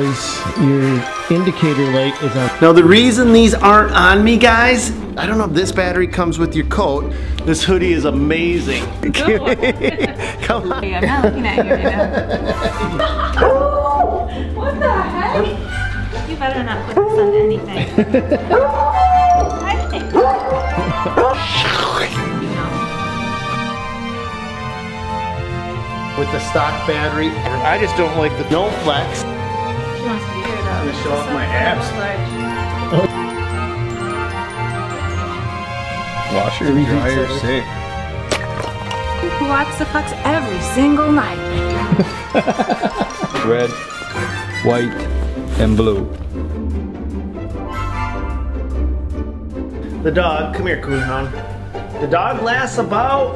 Your indicator light is on. Now the reason these aren't on me, guys, I don't know if this battery comes with your coat. This hoodie is amazing. Come on. I'm not looking at you right now. What the heck? You better not put this on anything. With the stock battery, I just don't like the no flex. She wants to be here though. I'm gonna show off my abs. Washer and dryer safe. Who watches the fucks every single night? Red, white, and blue. The dog, come here, Coonhound. The dog lasts about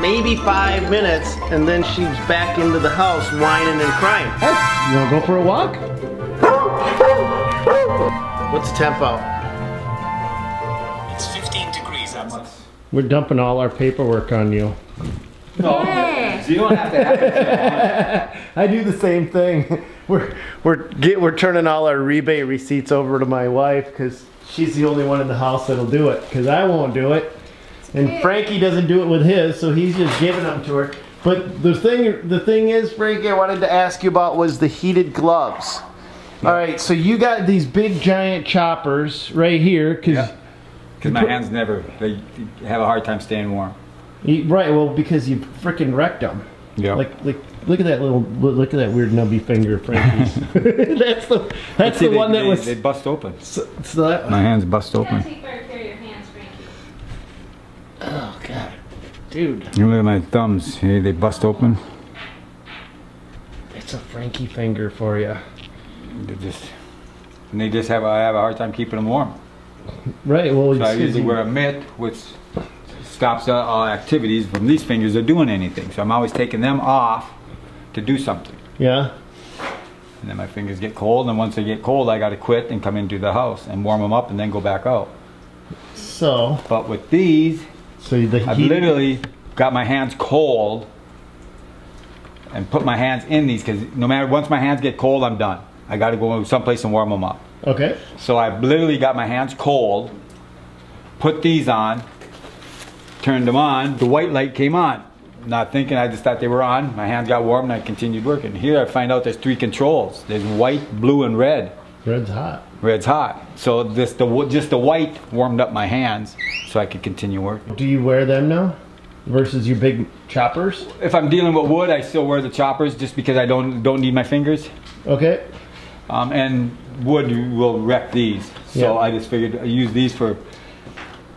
maybe 5 minutes, and then she's back into the house whining and crying. Hey, you wanna go for a walk? What's the temp out? It's 15 degrees outside. We're dumping all our paperwork on you. No, so you don't have to have it. I do the same thing. We're turning all our rebate receipts over to my wife because she's the only one in the house that'll do it, because I won't do it. And Frankie doesn't do it with his, so he's just giving them to her. But the thing is, Frankie, I wanted to ask you about was the heated gloves. Yeah. All right, so you got these big giant choppers right here, because my hands they have a hard time staying warm. Right, well, because you freaking wrecked them. Yeah. Like look at that weird nubby finger, Frankie's. that's the one that was. They bust open. So that, my hands bust open. Take better care of your hands, Frankie. Oh God, dude. You look at my thumbs. Hey, they bust open. It's a Frankie finger for you. I have a hard time keeping them warm. Right. Well, so I usually wear a mitt, which stops all activities from these fingers are doing anything. So I'm always taking them off to do something. Yeah. And then my fingers get cold, and once they get cold, I got to quit and come into the house and warm them up and then go back out. So. But with these, I've literally got my hands cold and put my hands in these, because no matter, once my hands get cold, I'm done. I got to go someplace and warm them up. Okay. So I've literally got my hands cold, put these on, turned them on, the white light came on. Not thinking, I just thought they were on. My hands got warm and I continued working. Here I find out there's 3 controls. There's white, blue, and red. Red's hot. Red's hot. So just the white warmed up my hands so I could continue working. Do you wear them now versus your big choppers? If I'm dealing with wood, I still wear the choppers just because I don't need my fingers. Okay. And wood will wreck these. So I just figured I use these for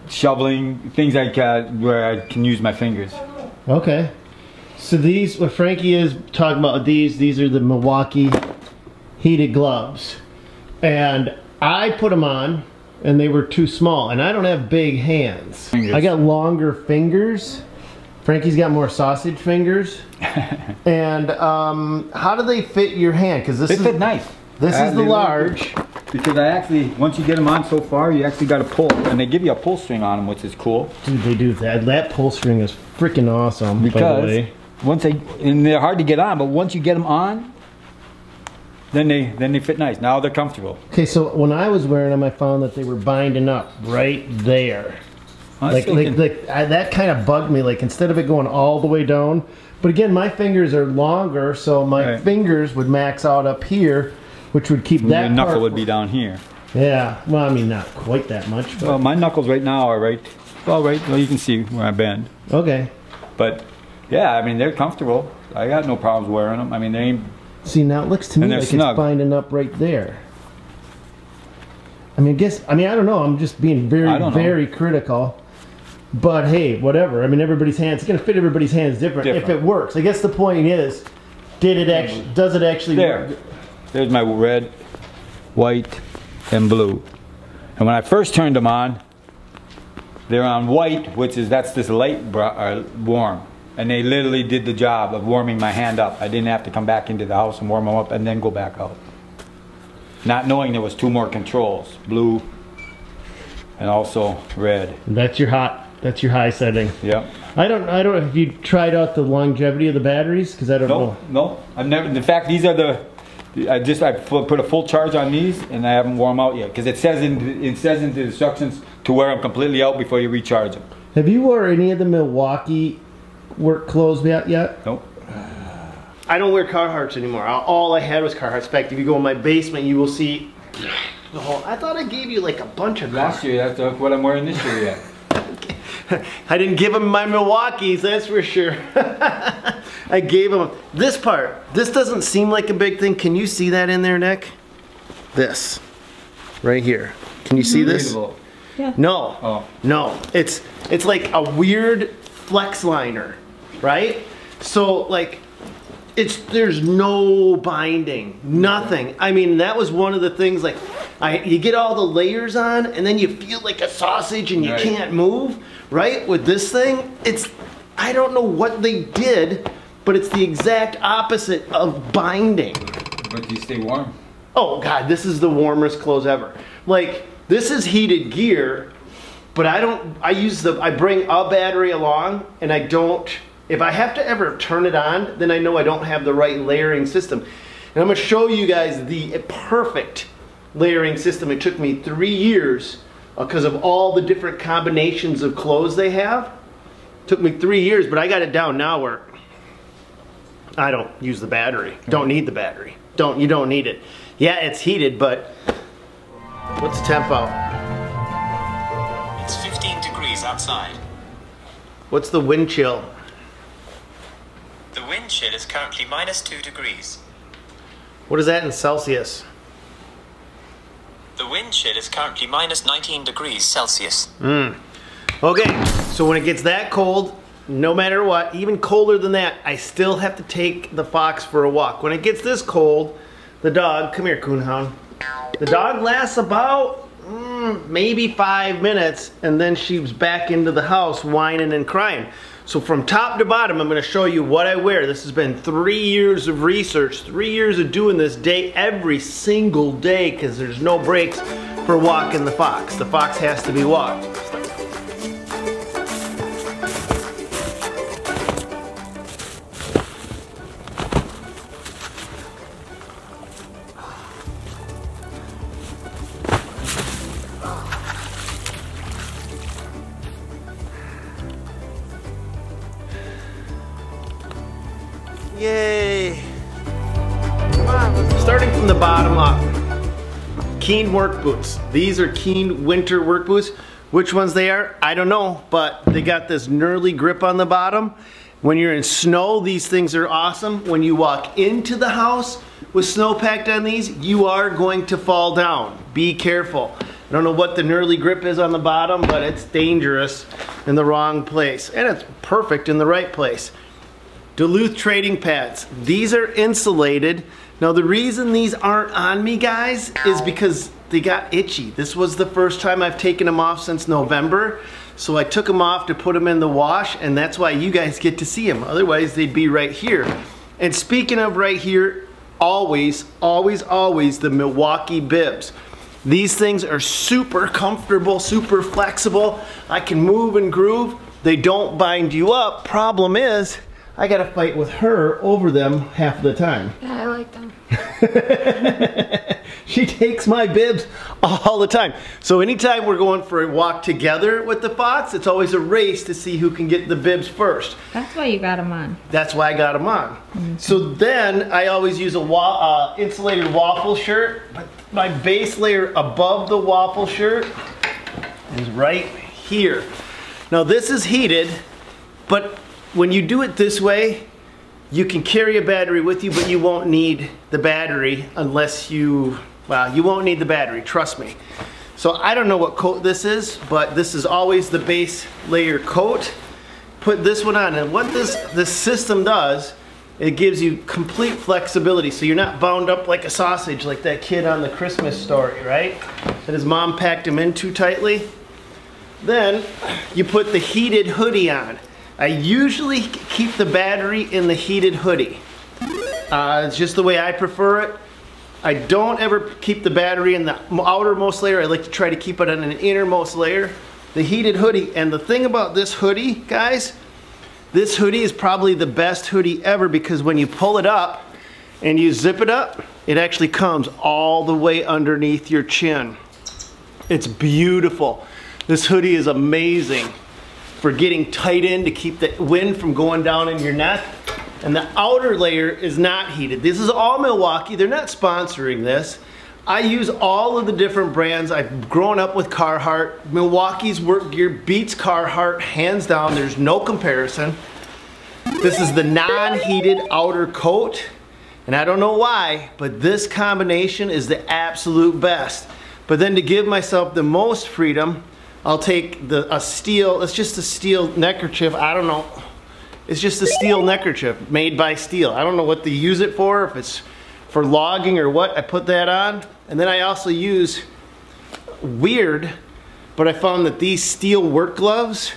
shoveling, things like where I can use my fingers. Okay. So these, what Frankie is talking about, these are the Milwaukee heated gloves. And I put them on and they were too small, and I don't have big hands. I got longer fingers. Frankie's got more sausage fingers. And how do they fit your hand? Because this fit nice. This is the large. Because I actually, once you get them on so far, you actually got to pull, and they give you a pull string on them, which is cool. Dude, they do that. That pull string is freaking awesome. Because by the way. and they're hard to get on, but once you get them on, then they fit nice. Now they're comfortable. Okay, so when I was wearing them, I found that they were binding up right there. That kind of bugged me. Like, instead of it going all the way down, but again, my fingers are longer, so my fingers would max out up here, which would keep that. Your knuckle would be down here. Yeah, well, I mean, not quite that much. But. Well, my knuckles right now are right. Well, you can see where I bend. Okay. But yeah, I mean, they're comfortable. I got no problems wearing them. I mean, they ain't. See, now it looks to me like snug. It's binding up right there. I mean, I don't know. I'm just being very critical. But hey, whatever. I mean, everybody's hands. It's gonna fit everybody's hands different. If it works. I guess the point is, does it actually work? There's my red, white, and blue. And when I first turned them on, they're on white, that's this light warm. And they literally did the job of warming my hand up. I didn't have to come back into the house and warm them up and then go back out. Not knowing there was 2 more controls, blue and also red. That's your high setting. Yep. I don't know if you tried out the longevity of the batteries, because I don't know. No, I've never. In fact, these are I put a full charge on these and I haven't warm out yet because it says in the instructions to wear them completely out before you recharge them. Have you wore any of the Milwaukee work clothes yet? Nope. I don't wear Carhartts anymore. All I had was Carhartts. In fact, if you go in my basement, you will see the whole. I thought I gave you like a bunch of last year. That's what I'm wearing this year yet. I didn't give him my Milwaukees, that's for sure. I gave him this part. This doesn't seem like a big thing. Can you see that in there, Nick? This, right here. Can you see this? Yeah. No. Oh. No. It's like a weird flex liner, right? So like, there's no binding, nothing. I mean, that was one of the things. Like, you get all the layers on, and then you feel like a sausage, and you can't move. Right? With this thing, I don't know what they did, but it's the exact opposite of binding. But you stay warm. Oh God, this is the warmest clothes ever. Like, this is heated gear, but I bring a battery along, and I don't, if I have to ever turn it on, then I know I don't have the right layering system. And I'm gonna show you guys the perfect layering system. It took me 3 years because of all the different combinations of clothes they have. Took me 3 years, but I got it down now where I don't use the battery. Don't need the battery. You don't need it. Yeah, it's heated, but what's the temp out? It's 15 degrees outside. What's the wind chill? The wind chill is currently -2 degrees. What is that in Celsius? The wind chill is currently -19 degrees Celsius. Okay, so when it gets that cold, no matter what, even colder than that, I still have to take the fox for a walk. When it gets this cold, the dog, come here, coonhound. The dog lasts about maybe 5 minutes, and then she's back into the house whining and crying. So from top to bottom, I'm gonna show you what I wear. This has been 3 years of research, 3 years of doing this every single day, because there's no breaks for walking the fox. The fox has to be walked. Yay! Starting from the bottom up. Keen work boots. These are Keen winter work boots. Which ones they are, I don't know, but they got this knurly grip on the bottom. When you're in snow, these things are awesome. When you walk into the house with snow packed on these, you are going to fall down. Be careful. I don't know what the knurly grip is on the bottom, but it's dangerous in the wrong place. And it's perfect in the right place. Duluth trading pads. These are insulated. Now the reason these aren't on me, guys, is because they got itchy. This was the first time I've taken them off since November. So I took them off to put them in the wash, and that's why you guys get to see them. Otherwise they'd be right here. And speaking of right here, always, always, always the Milwaukee bibs. These things are super comfortable, super flexible. I can move and groove. They don't bind you up. Problem is, I gotta fight with her over them half the time. Yeah, I like them. She takes my bibs all the time. So anytime we're going for a walk together with the fox, it's always a race to see who can get the bibs first. That's why you got them on. That's why I got them on. So then I always use a insulated waffle shirt, but my base layer above the waffle shirt is right here. Now this is heated, but when you do it this way, you can carry a battery with you, but you won't need the battery unless you won't need the battery, trust me. So I don't know what coat this is, but this is always the base layer coat. Put this one on, and what this system does, it gives you complete flexibility, so you're not bound up like a sausage like that kid on the Christmas story, right? That his mom packed him in too tightly. Then you put the heated hoodie on. I usually keep the battery in the heated hoodie. It's just the way I prefer it. I don't ever keep the battery in the outermost layer. I like to try to keep it on an innermost layer. The heated hoodie, and the thing about this hoodie, guys, this hoodie is probably the best hoodie ever, because when you pull it up and you zip it up, It actually comes all the way underneath your chin. It's beautiful. This hoodie is amazing for getting tight in to keep the wind from going down in your neck. And the outer layer is not heated. This is all Milwaukee. They're not sponsoring this. I use all of the different brands. I've grown up with Carhart. Milwaukee's work gear beats Carhart hands down. There's no comparison. This is the non-heated outer coat. And I don't know why, but this combination is the absolute best. But then to give myself the most freedom, I'll take a steel, it's just a steel neckerchief, I don't know. It's just a steel neckerchief made by steel. I don't know what to use it for, if it's for logging or what. I put that on. And then I also use, weird, but I found that these steel work gloves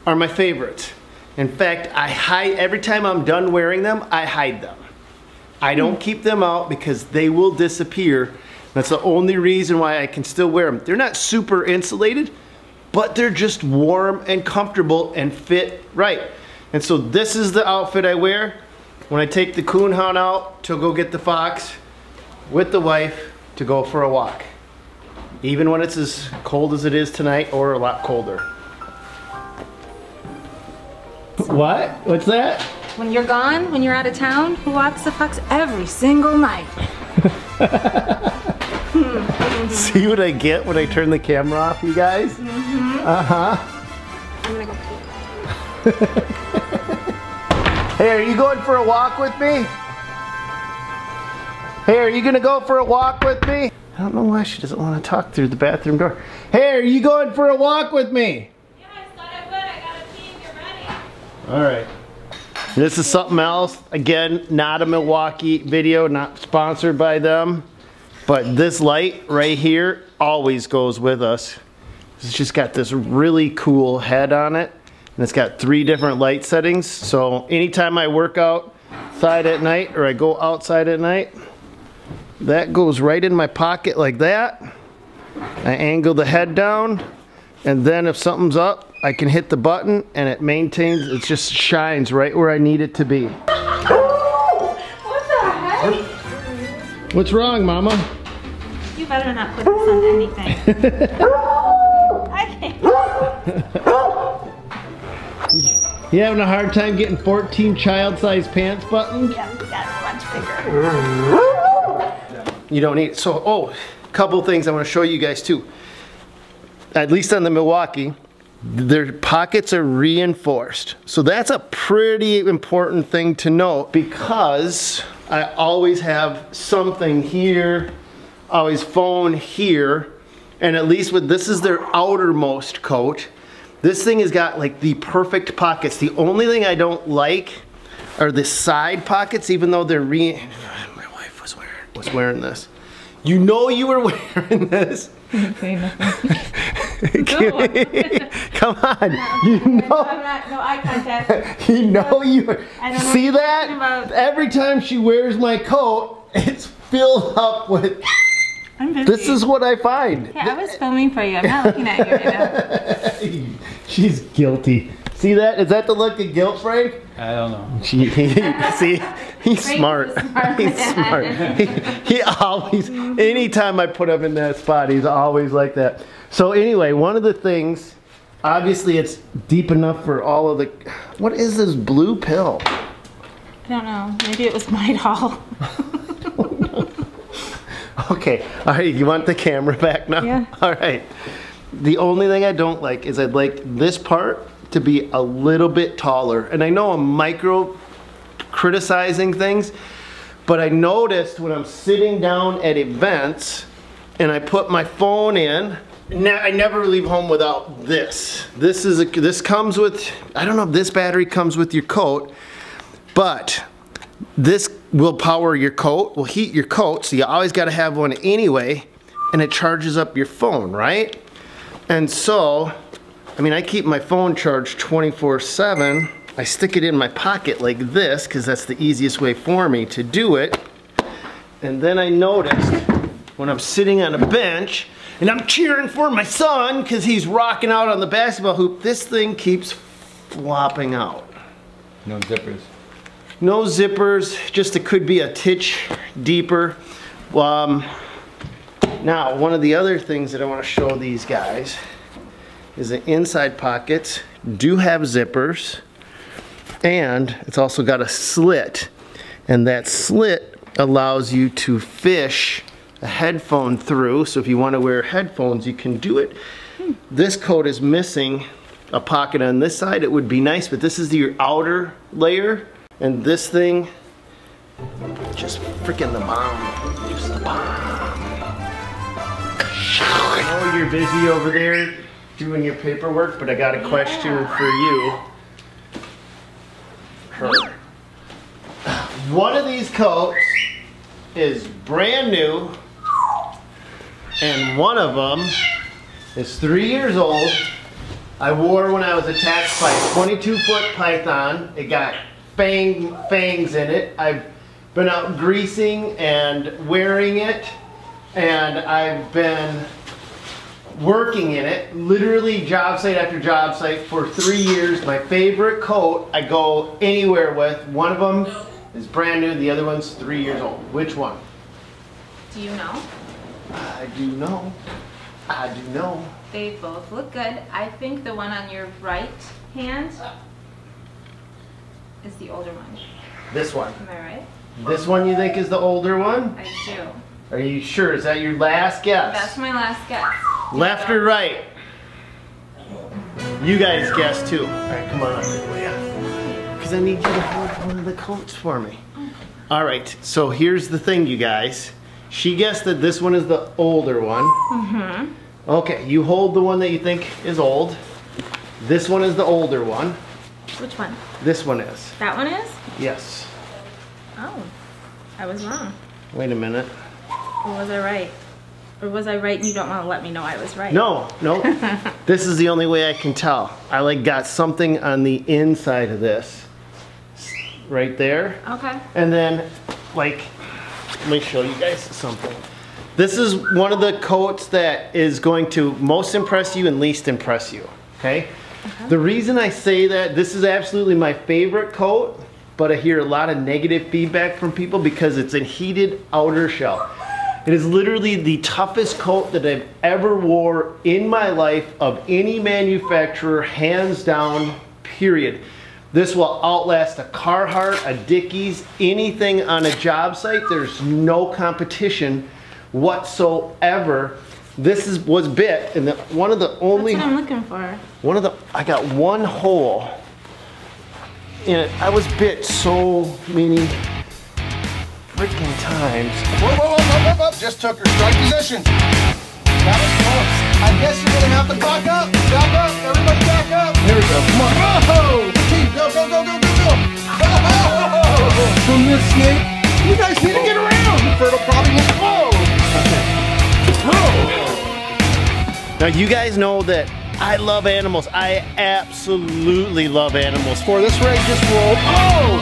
are my favorites. In fact, I hide, every time I'm done wearing them, I hide them. I don't keep them out because they will disappear. That's the only reason why I can still wear them. They're not super insulated, but they're just warm and comfortable and fit right. And so this is the outfit I wear when I take the coon hound out to go get the fox with the wife to go for a walk. Even when it's as cold as it is tonight or a lot colder. What? What's that? When you're gone, when you're out of town, who walks the fox every single night? See what I get when I turn the camera off, you guys? Mm-hmm. Uh-huh. I'm gonna go pee. Hey, are you going for a walk with me? Hey, are you gonna go for a walk with me? I don't know why she doesn't want to talk through the bathroom door. Hey, are you going for a walk with me? Yeah, I thought I would. I gotta pee if you're ready. All right. This is something else. Again, not a Milwaukee video, not sponsored by them. But this light right here always goes with us. It's just got this really cool head on it. And it's got 3 different light settings. So anytime I work outside at night or I go outside at night, that goes right in my pocket like that. I angle the head down. And then if something's up, I can hit the button and it maintains, it just shines right where I need it to be. What the heck? What's wrong, Mama? You better not put this on anything. I can't. You having a hard time getting 14 child-sized pants buttoned? Yeah, we got much bigger. You don't need it. So, a couple things I want to show you guys too. At least on the Milwaukee, their pockets are reinforced. So that's a pretty important thing to note because I always have something here, always phone here, and at least with this is their outermost coat. This thing has got like the perfect pockets. The only thing I don't like are the side pockets, even though they're my wife was wearing this. You know you were wearing this. Okay, nothing. Come on, you know. No eye contact. You know you. I don't know See what you're that? talking about. Every time she wears my coat, it's filled up with. I'm busy. This is what I find. Yeah, I was filming for you. I'm not looking at you right now. She's guilty. See that? Is that the look of guilt, Frank? I don't know. See, he's smart. He's smart. He always, anytime I put him in that spot, he's always like that. So anyway, one of the things, obviously it's deep enough for all of the, what is this blue pill? I don't know. Maybe it was my doll. Okay, all right, you want the camera back now? Yeah. All right. The only thing I don't like is I'd like this part to be a little bit taller. And I know I'm micro criticizing things, but I noticed when I'm sitting down at events and I put my phone in, I never leave home without this. This comes with, I don't know if this battery comes with your coat, but this will power your coat, will heat your coat, so you always got to have one anyway, and it charges up your phone, right? And so, I mean, I keep my phone charged 24/7. I stick it in my pocket like this, because that's the easiest way for me to do it. And then I noticed when I'm sitting on a bench, and I'm cheering for my son, because he's rocking out on the basketball hoop, this thing keeps flopping out. No zippers. No zippers, just it could be a titch deeper. Now, one of the other things that I want to show these guys is the inside pockets do have zippers, and it's also got a slit, and that slit allows you to fish a headphone through. So if you want to wear headphones, you can do it. This coat is missing a pocket on this side. It would be nice, but this is your outer layer, and this thing, just freaking the bomb. Just the bomb. I know you're busy over there doing your paperwork, but I got a question for you. One of these coats is brand new, and one of them is 3 years old. I wore when I was attacked by a 22-foot python. It got fangs in it. I've been out greasing and wearing it, and I've been working in it, literally job site after job site for 3 years. My favorite coat I go anywhere with. One of them is brand new, the other one's 3 years old. Which one? Do you know? I do know. I do know. They both look good. I think the one on your right hand is the older one. This one. Am I right? This one you think is the older one? I do. Are you sure? Is that your last guess? That's my last guess. Left or right? You guys guess too. Alright, come on up here, will ya? Because I need you to hold one of the coats for me. Alright, so here's the thing, you guys. She guessed that this one is the older one. Mm-hmm. Okay, you hold the one that you think is old. This one is the older one. Which one? This one is. That one is? Yes. Oh, I was wrong. Wait a minute. Or was I right? Or was I right and you don't want to let me know I was right? No. This is the only way I can tell. I like got something on the inside of this. Right there. Okay. And then, like, let me show you guys something. This is one of the coats that is going to most impress you and least impress you, okay? The reason I say that, this is absolutely my favorite coat, but I hear a lot of negative feedback from people because it's a heated outer shell. It is literally the toughest coat that I've ever wore in my life of any manufacturer, hands down, period. This will outlast a Carhart, a Dickies, anything on a job site. There's no competition whatsoever. This was bit, and one of the only... That's what I'm looking for. I got one hole in it. I was bit so many freaking times. Whoa, just took her strike position. That was close. I guess you're gonna have to back up. Back up, everybody back up. Here we go, come on. Whoa! Team, go. From this snake, you guys need to get around. Fertile probably went whoa. Now you guys know that I love animals. I absolutely love animals. For this ray just rolled. Oh!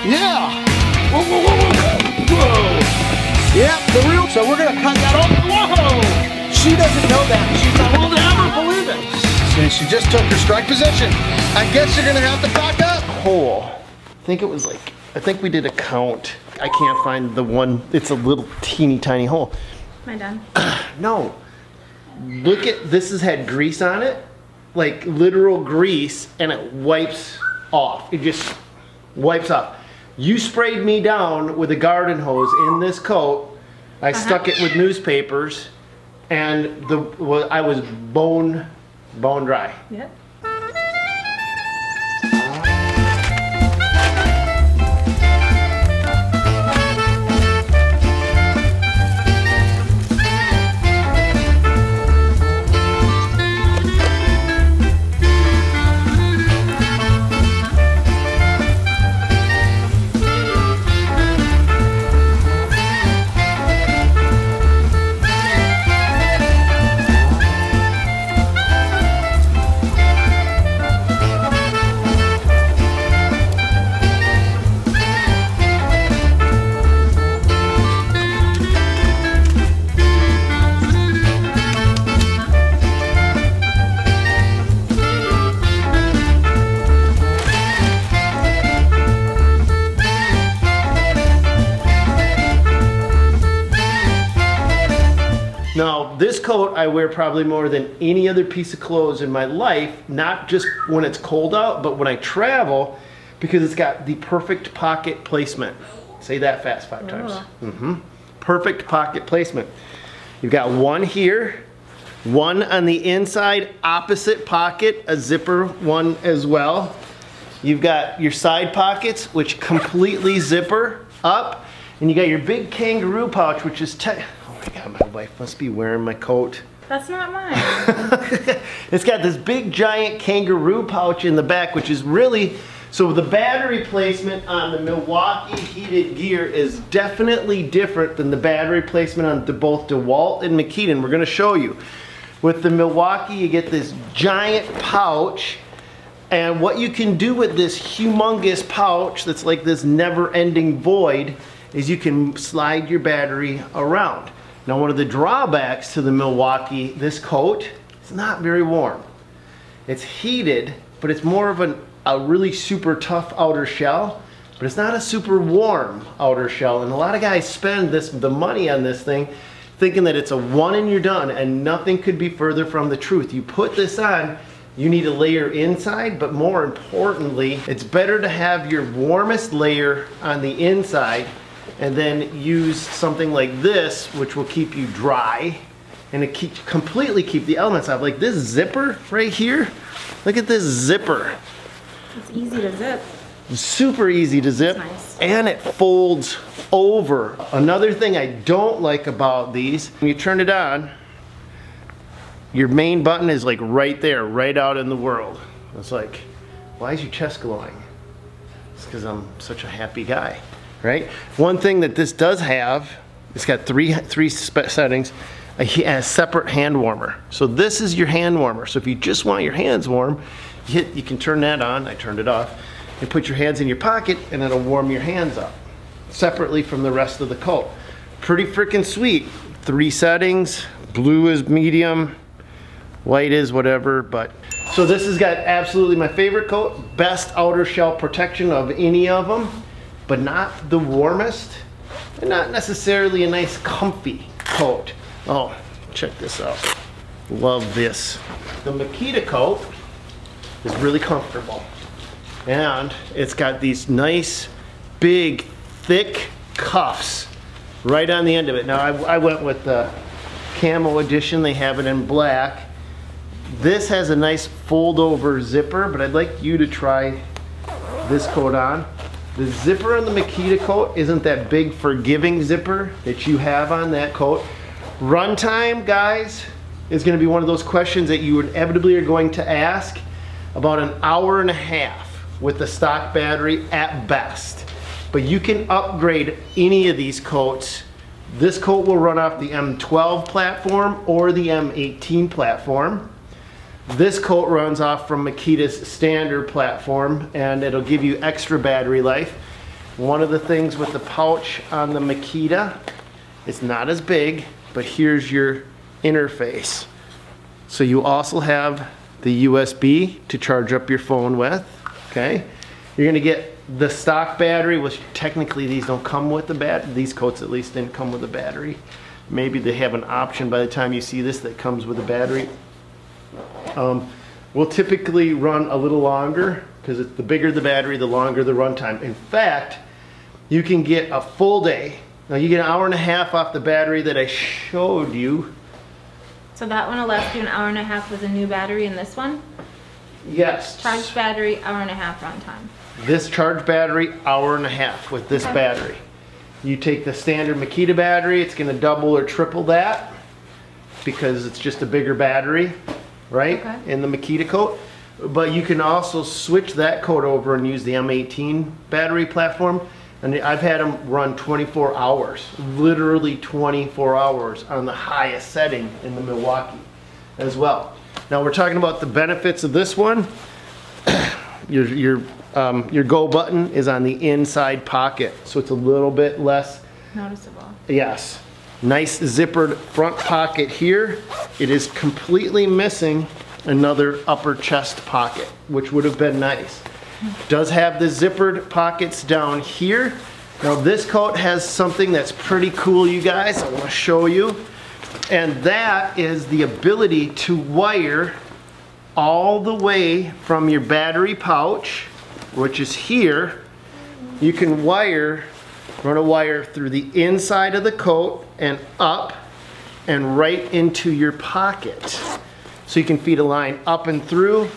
Yeah! Whoa! Yep, the real. So we're gonna cut that off. Whoa! She doesn't know that. She's not will never believe it. And she just took her strike position. I guess you're gonna have to back up. Hole. I think we did a count. I can't find the one. It's a little teeny tiny hole. Am I done? No. Look at this. Has had grease on it, like literal grease, and it wipes off. It just wipes off. You sprayed me down with a garden hose in this coat. I stuck it with newspapers, and I was bone dry. Yep. Now, this coat I wear probably more than any other piece of clothes in my life, not just when it's cold out, but when I travel, because it's got the perfect pocket placement. Say that fast 5 times. Perfect pocket placement. You've got one here, one on the inside opposite pocket, a zipper one as well. You've got your side pockets, which completely zipper up, and you got your big kangaroo pouch, which is oh my God, my wife must be wearing my coat. That's not mine. It's got this big giant kangaroo pouch in the back, which is really, so the battery placement on the Milwaukee heated gear is definitely different than the battery placement on both Dewalt and Makita, and we're gonna show you. With the Milwaukee, you get this giant pouch, and what you can do with this humongous pouch that's like this never-ending void is you can slide your battery around. Now, one of the drawbacks to the Milwaukee, this coat, it's not very warm. It's heated, but it's more of a really super tough outer shell, but it's not a super warm outer shell. And a lot of guys spend the money on this thing thinking that it's a one and you're done, and nothing could be further from the truth. You put this on, you need a layer inside, but more importantly, it's better to have your warmest layer on the inside and then use something like this, which will keep you dry and it completely keep the elements out. Like this zipper right here, look at this zipper. It's easy to zip. Super easy to zip. Nice. And it folds over. Another thing I don't like about these, when you turn it on, your main button is like right there, right out in the world. It's like, why is your chest glowing? It's because I'm such a happy guy, right? One thing that this does have, it's got three settings. It has a separate hand warmer. So this is your hand warmer. So if you just want your hands warm, you can turn that on. I turned it off. You put your hands in your pocket and it'll warm your hands up separately from the rest of the coat. Pretty freaking sweet. 3 settings. Blue is medium, white is whatever, but so this has got absolutely my favorite coat, best outer shell protection of any of them, but not the warmest and not necessarily a nice comfy coat. Oh, check this out. Love this. The Makita coat is really comfortable, and it's got these nice big thick cuffs right on the end of it. Now I went with the camo edition. They have it in black. This has a nice fold over zipper, but I'd like you to try this coat on. The zipper on the Makita coat isn't that big forgiving zipper that you have on that coat. Runtime, guys, is going to be one of those questions that you inevitably are going to ask. About an hour and a half with the stock battery at best. But you can upgrade any of these coats. This coat will run off the M12 platform or the M18 platform. This coat runs off from Makita's standard platform, and it'll give you extra battery life. One of the things with the pouch on the Makita, it's not as big, but here's your interface. So you also have the USB to charge up your phone with, okay? You're gonna get the stock battery, which technically these don't come with the battery. These coats at least didn't come with a battery. Maybe they have an option by the time you see this that comes with a battery. Will typically run a little longer because the bigger the battery, the longer the runtime. In fact, you can get a full day. Now you get an hour and a half off the battery that I showed you. So that one will last you an hour and a half with a new battery, and this one? Yes. Charged battery, hour and a half runtime. This charged battery, hour and a half with this battery. You take the standard Makita battery, it's gonna double or triple that because it's just a bigger battery, right? Okay. In the Makita coat. But you can also switch that coat over and use the M18 battery platform. And I've had them run 24 hours, literally 24 hours on the highest setting in the Milwaukee as well. Now we're talking about the benefits of this one. Your go button is on the inside pocket, so it's a little bit less noticeable. Yes. Nice zippered front pocket here. It is completely missing another upper chest pocket, which would have been nice. Does have the zippered pockets down here. Now this coat has something that's pretty cool, you guys. I want to show you. And that is the ability to wire all the way from your battery pouch, which is here. You can run a wire through the inside of the coat and up and right into your pocket. So you can feed a line up and through.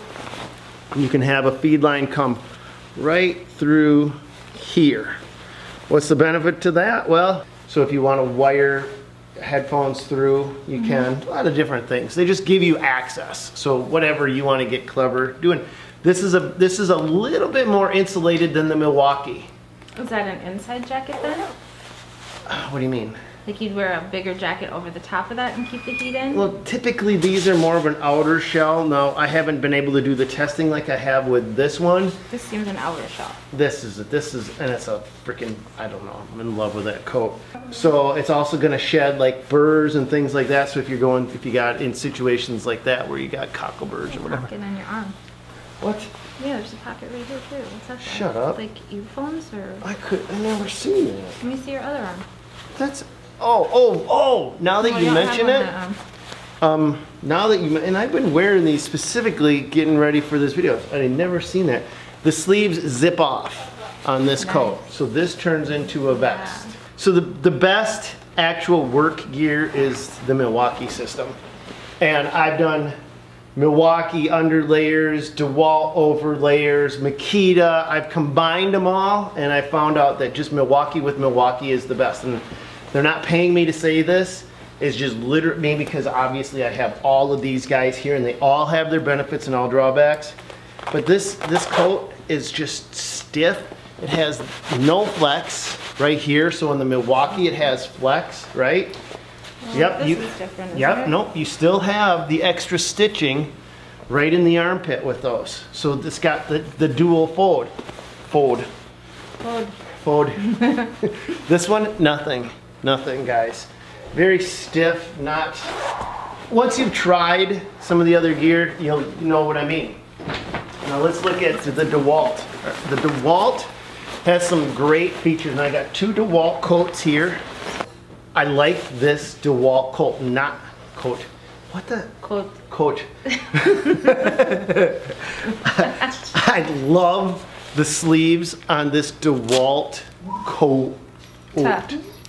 You can have a feed line come right through here. What's the benefit to that? Well, so if you want to wire headphones through, you can. A lot of different things. They just give you access. So whatever you want to get clever doing. This is a little bit more insulated than the Milwaukee. Is that an inside jacket then? What do you mean? Like you'd wear a bigger jacket over the top of that and keep the heat in? Well, typically these are more of an outer shell. Now, I haven't been able to do the testing like I have with this one. This seems an outer shell. This is, and it's a freaking, I don't know, I'm in love with that coat. So it's also gonna shed like burrs and things like that. So if you got in situations like that where you got cockleburrs or whatever. Pocket on your arm. What? Yeah, there's a pocket right here too. What's that? Shut up. Like earphones or? I never seen that. Let me see your other arm. That's, oh, now that you mention it. Now that you, and I've been wearing these specifically getting ready for this video. I had never seen that. The sleeves zip off on this coat. So this turns into a vest. Yeah. So the best actual work gear is the Milwaukee system. And I've done Milwaukee underlayers, Dewalt overlayers, Makita. I've combined them all and I found out that just Milwaukee with Milwaukee is the best. And they're not paying me to say this. It's just literally because obviously I have all of these guys here and they all have their benefits and all drawbacks. But this coat is just stiff. It has no flex right here. So in the Milwaukee it has flex, right? Well, yep. This is different, isn't yep. it? Nope. You still have the extra stitching right in the armpit with those. So this got the dual fold. This one, nothing, guys. Very stiff. Not. Once you've tried some of the other gear, you'll know what I mean. Now let's look at the Dewalt. The Dewalt has some great features, and I got two Dewalt coats here. I like this Dewalt coat, not coat. What the? Coat. I love the sleeves on this Dewalt coat.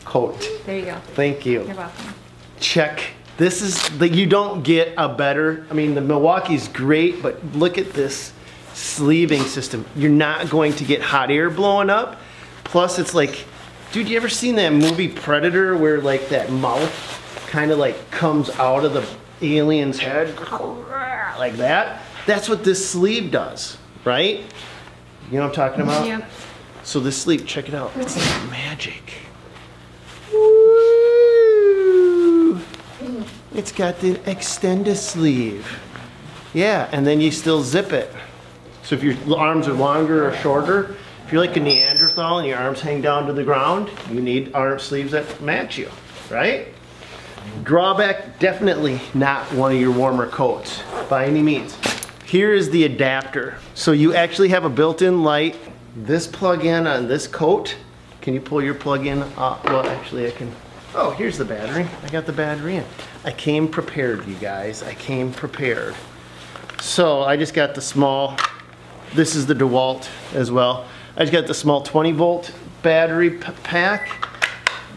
Coat. There you go. Thank you. You're welcome. Check. This is, you don't get a better, I mean the Milwaukee's great, but look at this sleeving system. You're not going to get hot air blowing up. Plus it's like, dude, you ever seen that movie Predator where like that mouth kind of like comes out of the alien's head like that? That's what this sleeve does, right? You know what I'm talking about? Yep. So this sleeve, check it out. It's like magic. Woo! It's got the extended sleeve. Yeah, and then you still zip it. So if your arms are longer or shorter, if you're like a Neanderthal and your arms hang down to the ground, you need arm sleeves that match you, right? Drawback, definitely not one of your warmer coats by any means. Here is the adapter. So you actually have a built-in light. This plug-in on this coat, can you pull your plug-in up? Well, actually I can. Oh, here's the battery. I got the battery in. I came prepared, you guys. I came prepared. So I just got the small, this is the Dewalt as well. I just got the small 20-volt battery pack,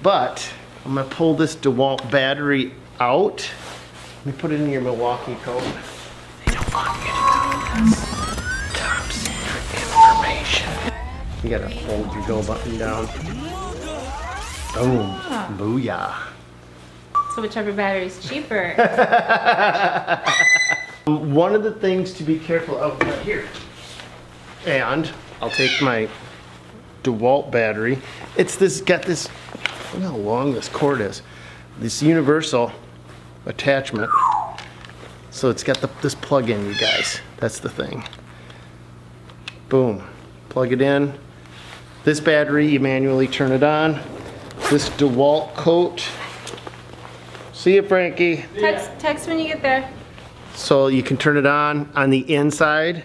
but I'm gonna pull this Dewalt battery out. Let me put it in your Milwaukee coat. They don't want you to do this. Top secret information. You gotta hold your go button down. Boom. Booyah. So whichever battery is cheaper. One of the things to be careful of right here, and I'll take my Dewalt battery. It's this, got this, look how long this cord is. This universal attachment. So it's got this plug-in, you guys. That's the thing. Boom. Plug it in. This battery, you manually turn it on. This Dewalt coat. See you, Frankie. Text when you get there. So you can turn it on the inside.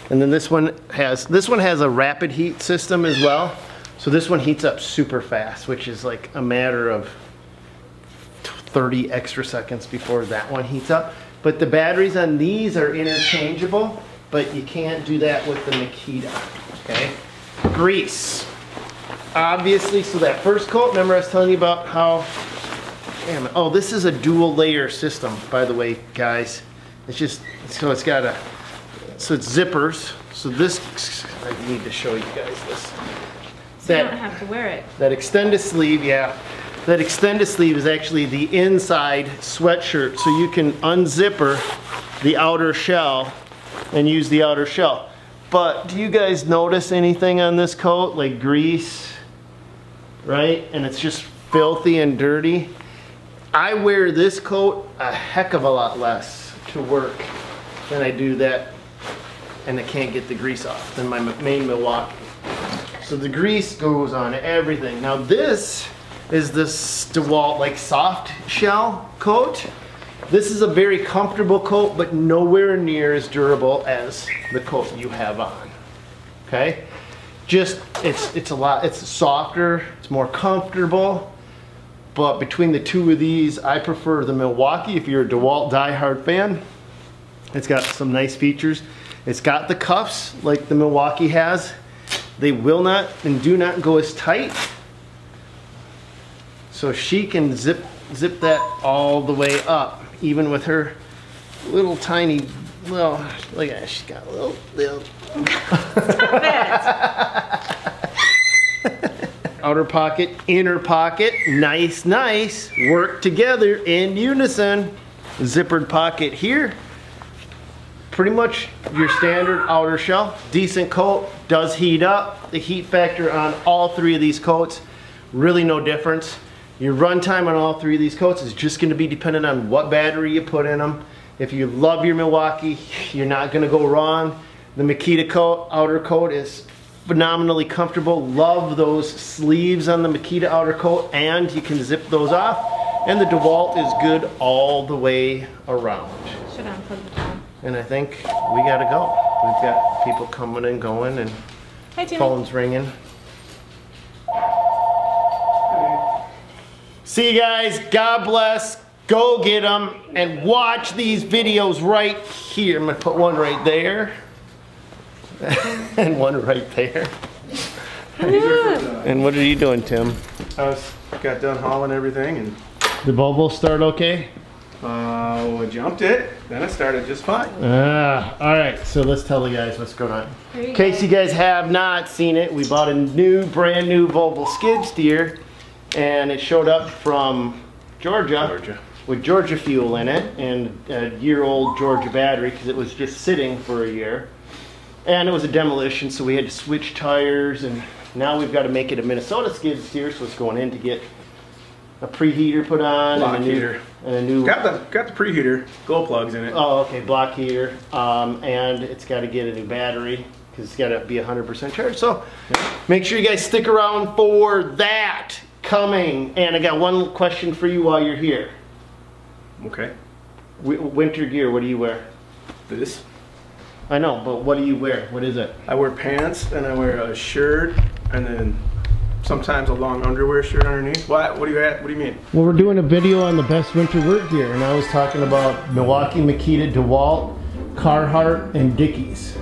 And then this one has a rapid heat system as well. So this one heats up super fast, which is like a matter of 30 extra seconds before that one heats up. But the batteries on these are interchangeable, but you can't do that with the Makita, okay? Grease. Obviously, so that first coat, remember I was telling you about how, damn it, oh, this is a dual layer system, by the way, guys. It's just, so it's got a, so it's zippers. So this, I need to show you guys this. So you don't have to wear it. That extended sleeve, yeah. That extended sleeve is actually the inside sweatshirt, so you can unzipper the outer shell and use the outer shell. But do you guys notice anything on this coat, like grease, right? And it's just filthy and dirty. I wear this coat a heck of a lot less to work than I do that, and I can't get the grease off, than my main Milwaukee. So the grease goes on everything. Now this is this Dewalt like soft shell coat. This is a very comfortable coat, but nowhere near as durable as the coat you have on. Okay? Just, it's a lot, it's softer, it's more comfortable, but between the two of these, I prefer the Milwaukee if you're a Dewalt diehard fan. It's got some nice features. It's got the cuffs like the Milwaukee has. They will not and do not go as tight. So she can zip that all the way up, even with her little tiny, little, look at that, she's got a little. Outer pocket, inner pocket, nice, nice, work together in unison. Zippered pocket here. Pretty much your standard outer shell. Decent coat, does heat up. The heat factor on all three of these coats, really no difference. Your run time on all three of these coats is just going to be dependent on what battery you put in them. If you love your Milwaukee, you're not going to go wrong. The Makita coat, outer coat is phenomenally comfortable. Love those sleeves on the Makita outer coat, and you can zip those off. And the Dewalt is good all the way around. Should unplug the phone. And I think we gotta go. We've got people coming and going and Hi, Timmy. phones ringing. See you guys, God bless, go get them, and watch these videos right here. I'm gonna put one right there, and one right there. And what are you doing, Tim? I got done hauling everything and The Volvo start okay? I jumped it, then it started just fine. All right, so let's tell the guys what's going on. In case you guys have not seen it, we bought a brand new Volvo skid steer, and it showed up from Georgia with Georgia fuel in it and a year-old Georgia battery because it was just sitting for a year. And it was a demolition, so we had to switch tires, and now we've got to make it a Minnesota skid steer, so it's going in to get a preheater put on Block and heater. a new Got the preheater, glow plugs in it. Oh, okay, block heater, and it's got to get a new battery because it's got to be 100% charged. So make sure you guys stick around for that coming. And I got one question for you while you're here. Okay. Winter gear, what do you wear? This. I know, but what do you wear? What is it? I wear pants and I wear a shirt and then sometimes a long underwear shirt underneath. What do you mean? Well, we're doing a video on the best winter work gear, and I was talking about Milwaukee, Makita, Dewalt, Carhart, and Dickies.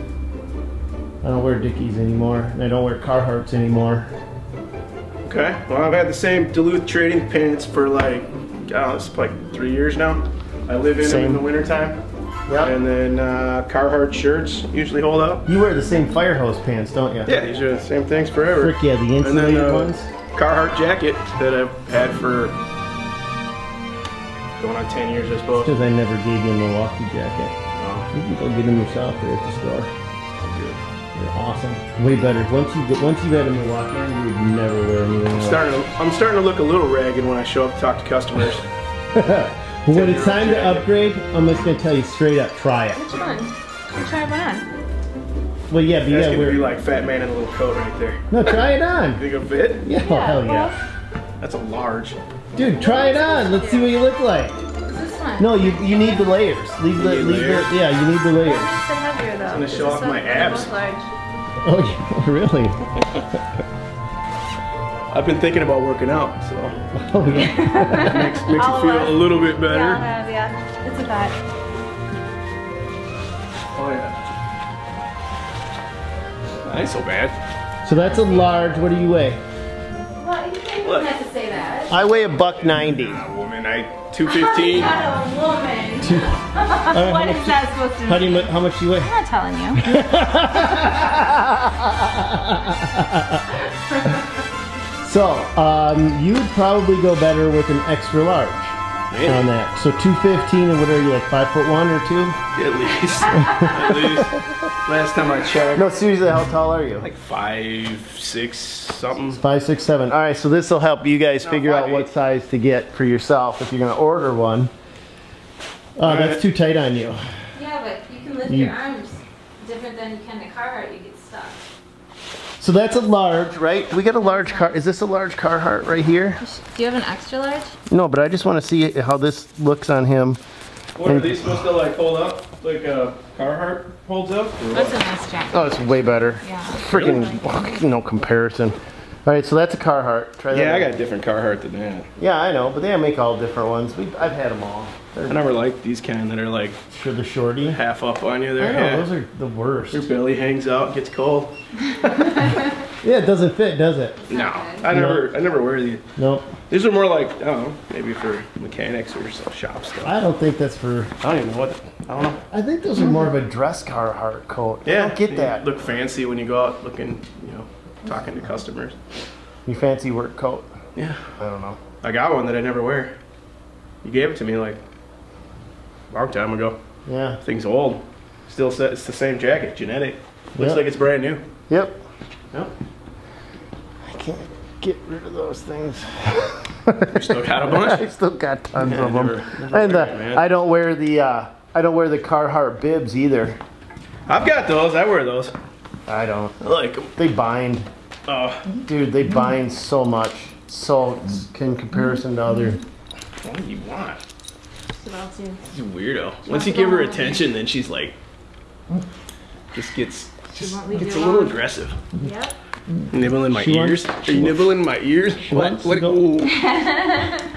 I don't wear Dickies anymore, and I don't wear Carharts anymore. Okay. Well, I've had the same Duluth trading pants for like, I don't know, it's like 3 years now. I live in them in the wintertime. Yep. And then Carhartt shirts usually hold up. You wear the same Firehose pants, don't you? Yeah, these are the same things forever. Frick yeah, the insulated ones. Carhartt jacket that I've had for going on 10 years, I suppose. Because I never gave you a Milwaukee jacket. Oh, You can go get them yourself there at the store. good. They're awesome. Way better. Once you've had a Milwaukee on, you would never wear anything else. I'm starting to look a little ragged when I show up to talk to customers. When it's time to upgrade, I'm just gonna tell you straight up, try it. Which one? You try one on. Well, yeah, but That's yeah, gonna we're be like Fat Man in a little coat right there. no, try it on. Think it'll fit? Yeah, oh, hell yeah, That's a large. dude, try it on. Let's see what you look like. What's this one? No, you need the layers. Leave the yeah, you need the layers. It's still heavier though. gonna show off my abs. Oh, yeah, really? I've been thinking about working out, so Oh, yeah. makes you feel a little bit better. Yeah, it's a bet. Oh yeah. That ain't so bad. So that's a large. What do you weigh? Well, you didn't have to say that. I weigh $190. Woman, 215. Not a woman. What is that supposed to mean? How much do you weigh? I'm not telling you. So, you'd probably go better with an extra large on that. So 215, and what are you, like 5'1" or 2? At least. At least. Last time I checked. No, seriously, how tall are you? Like 5'6" something. 5, 6, 7. All right, so this will help you guys figure out 5'8". what size to get for yourself if you're gonna order one. That's too tight on you. Yeah, but you can lift your arms different than you can the Carhart. You get stuck. So that's a large, right? We got a large car. Is this a large Carhart right here? Do you have an extra large? No, but I just want to see how this looks on him. What are these supposed to like hold up? Like a Carhart holds up? That's a nice jacket. Oh, it's way better. Yeah. Freaking no comparison. All right, so that's a Carhart. Try that. Yeah, I out. got a different Carhart than that. Yeah, I know, but they make all different ones. I've had them all. I never liked these kind that are like For the shorty. half up on you I there. know, Yeah. those are the worst. Your belly hangs out, gets cold. Yeah, it doesn't fit, does it? No, I never wear these. Nope. These are more like, I don't know, maybe for mechanics or some shop stuff. I don't think that's for. I don't even know what. I don't know. I think those are more of a dress Carhart coat. Yeah, I don't get you that. look fancy when you go out looking, talking to customers. You fancy work coat? Yeah, I don't know. I got one that I never wear. You gave it to me like a long time ago. Yeah. Thing's old. Still, it's the same jacket, genetic. Looks Yep. like it's brand new. Yep. Yep. I can't get rid of those things. You still got a bunch? I still got tons Yeah, of them. never And wear it, man. I don't wear the Carhart bibs either. I've got those. I wear those. I don't. I like them. They bind. Oh, Dude, they bind so much. So in comparison to other. what do you want? What else you? She's a weirdo. Once you give her attention, then she's like, just gets won't leave a you little alone. aggressive. Yep. Nibbling my She ears? wants- Are you nibbling my ears? wants to go- Ooh.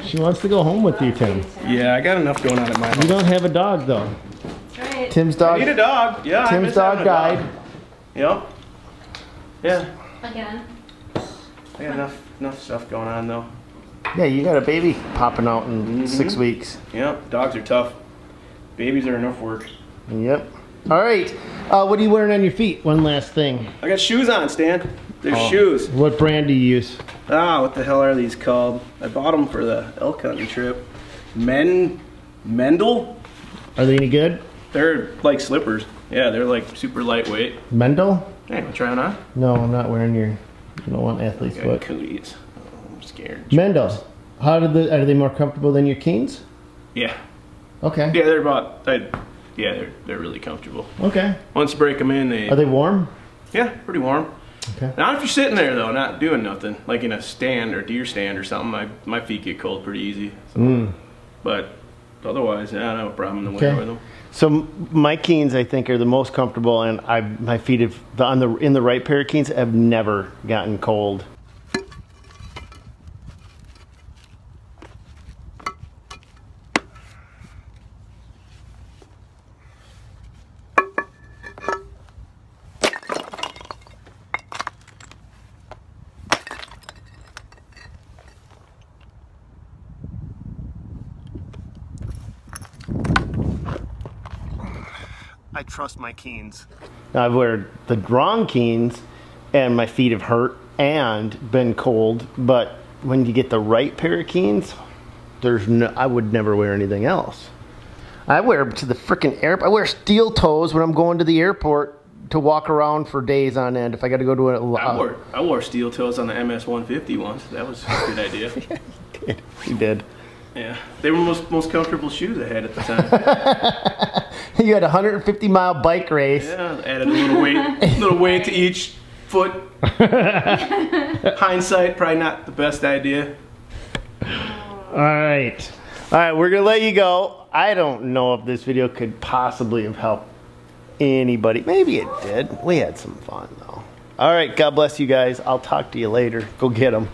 She wants to go home with you, Tim. Yeah, I got enough going on at my You house. don't have a dog though. That's right. Tim's I dog. need a dog. Yeah, I Tim's miss having dog a died. Yep. Yeah, Again. I got enough stuff going on though. Yeah, you got a baby popping out in 6 weeks. Yep, dogs are tough. Babies are enough work. Yep. All right. What are you wearing on your feet? One last thing. I got shoes on, Stan. They're shoes. What brand do you use? Ah, what the hell are these called? I bought them for the elk hunting trip. Mendel? Are they any good? They're like slippers. Yeah, they're like super lightweight. Mendel? Hey, want to try them on? No, I'm not wearing your. You don't want athlete's Got foot. cooties. Oh, I'm scared. Mendel. Are they more comfortable than your Keens? Yeah. Okay. Yeah, they're about. They're really comfortable. Okay. Once you break them in, Are they warm? yeah, pretty warm. Okay. Not if you're sitting there though, not doing nothing, like in a stand or deer stand or something. My feet get cold pretty easy. So. But otherwise, I don't have a problem in the winter Okay. with them. So my Keens, I think, are the most comfortable, and my feet have in the right pair of Keens have never gotten cold. I trust my Keens. I've wear the wrong Keens and my feet have hurt and been cold, but when you get the right pair of Keens, I would never wear anything else. I wear to the freaking airport. I wear steel toes when I'm going to the airport to walk around for days on end if I got to go to I wore steel toes on the MS-150 once. That was a good idea. Yeah, you did. Yeah, they were most comfortable shoes I had at the time. You had a 150-mile bike race. Yeah, added a little weight to each foot. Hindsight, probably not the best idea. All right, we're gonna let you go. I don't know if this video could possibly have helped anybody. Maybe it did. We had some fun though. All right, God bless you guys. I'll talk to you later. Go get them.